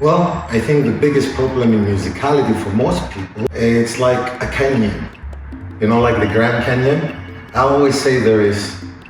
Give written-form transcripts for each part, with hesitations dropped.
Well, I think the biggest problem in musicality for most people, it's like a canyon. You know, like the Grand Canyon? I always say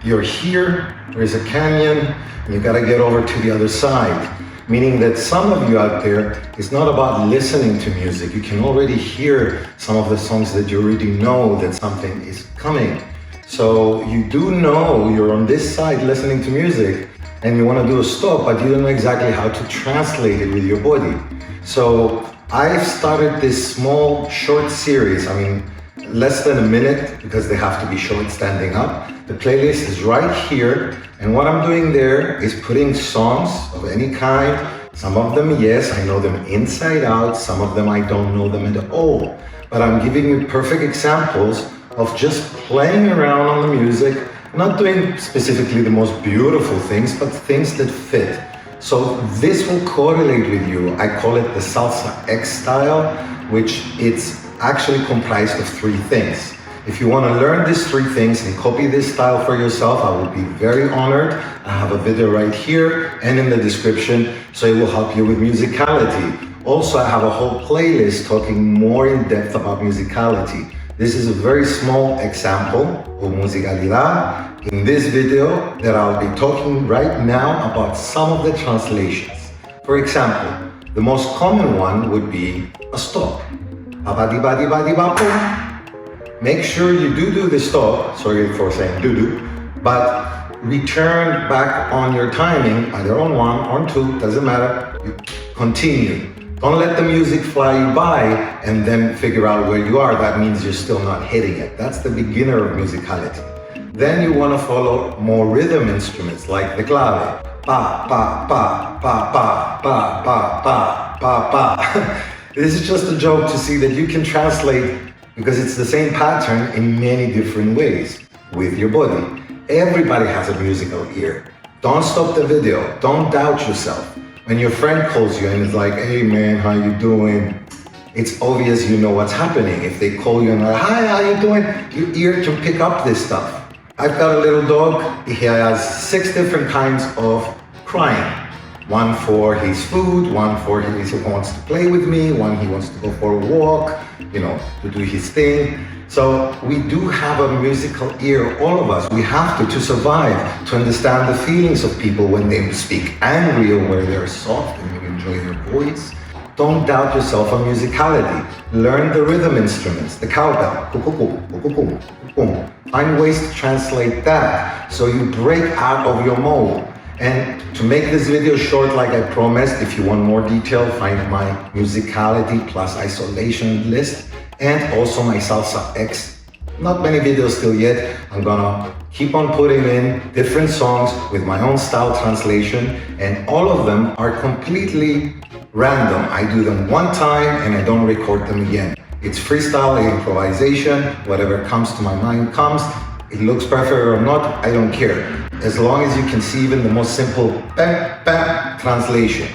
you're here, there is a canyon, and you gotta get over to the other side. Meaning that some of you out there, it's not about listening to music. You can already hear some of the songs that you already know that something is coming. So you do know you're on this side listening to music, and you want to do a stop, but you don't know exactly how to translate it with your body. So I've started this small, short series. I mean, less than a minute because they have to be short standing up. The playlist is right here. And what I'm doing there is putting songs of any kind. Some of them, yes, I know them inside out. Some of them, I don't know them at all. But I'm giving you perfect examples of just playing around on the music, not doing specifically the most beautiful things, but things that fit. So this will correlate with you. I call it the Salsa X style, which it's actually comprised of three things. If you want to learn these three things and copy this style for yourself, I will be very honored. I have a video right here and in the description, so it will help you with musicality. Also, I have a whole playlist talking more in depth about musicality. This is a very small example of musicalidad in this video that I'll be talking right now about some of the translations. For example, the most common one would be a stop. Make sure you do the stop, sorry for saying do, but return back on your timing, either on one or on two, doesn't matter, you continue. Don't let the music fly you by and then figure out where you are. That means you're still not hitting it. That's the beginner of musicality. Then you want to follow more rhythm instruments like the clave. Pa, pa, pa, pa, pa, pa, pa, pa, pa, pa. This is just a joke to see that you can translate because it's the same pattern in many different ways with your body. Everybody has a musical ear. Don't stop the video. Don't doubt yourself. When your friend calls you and is like, hey man, how you doing? It's obvious you know what's happening. If they call you and are like, hi, how you doing? Your ear can pick up this stuff. I've got a little dog. He has 6 different kinds of crying. One for his food, one for he wants to play with me, one he wants to go for a walk, to do his thing. So we do have a musical ear, all of us. We have to survive, to understand the feelings of people when they speak angry or where they're soft and you enjoy their voice. Don't doubt yourself on musicality. Learn the rhythm instruments, the cowbell. Find ways to translate that so you break out of your mold. And to make this video short, like I promised, if you want more detail, find my musicality plus isolation list and also my Salsa X. Not many videos still yet. I'm gonna keep on putting in different songs with my own style translation, and all of them are completely random. I do them one time and I don't record them again. It's freestyle, improvisation, whatever comes to my mind comes. It looks perfect or not, I don't care. As long as you can see even the most simple bam, bam translation.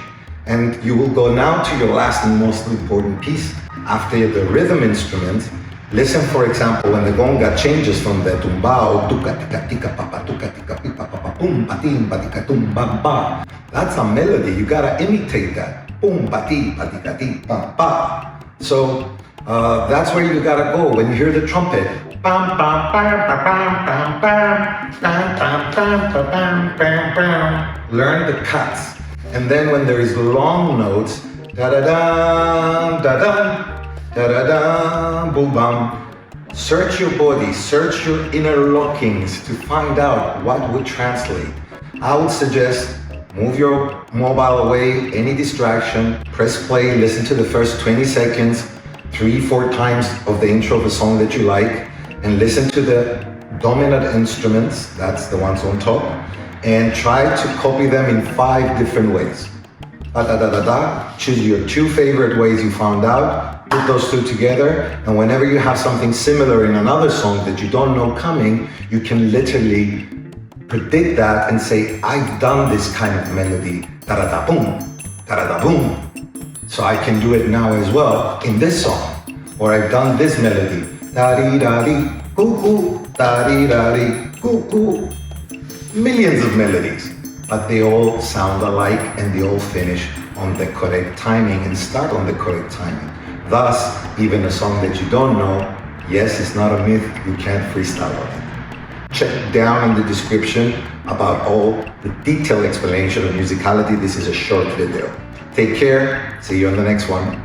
And you will go now to your last and most important piece. After the rhythm instrument, listen, for example, when the gonga changes from the tumbao, tuka tika tika papa tuka tika pipa papa pum patim patika tum bam ba. That's a melody, you gotta imitate that. Pum pati patika ti pam pa. So that's where you gotta go when you hear the trumpet. Bam bam bam bam bam bam bam bam bam bam bam bam. Learn the cuts, and then when there is long notes, da da da da da da da da boom bam. Search your body, search your inner lockings to find out what would translate. I would suggest move your mobile away, any distraction, press play, listen to the first 20 seconds, 3-4 times of the intro of a song that you like, and listen to the dominant instruments, that's the ones on top, and try to copy them in 5 different ways. Da da da da da, choose your 2 favorite ways you found out, put those 2 together, and whenever you have something similar in another song that you don't know coming, you can literally predict that and say, I've done this kind of melody, da da da boom, da da da boom. So I can do it now as well in this song. Or I've done this melody, da-dee-da-dee, coo-coo, da-dee-da-dee, coo-coo. Millions of melodies, but they all sound alike and they all finish on the correct timing and start on the correct timing. Thus, even a song that you don't know, yes, it's not a myth, you can't freestyle on it. Check down in the description about all the detailed explanation of musicality. This is a short video. Take care, see you on the next one.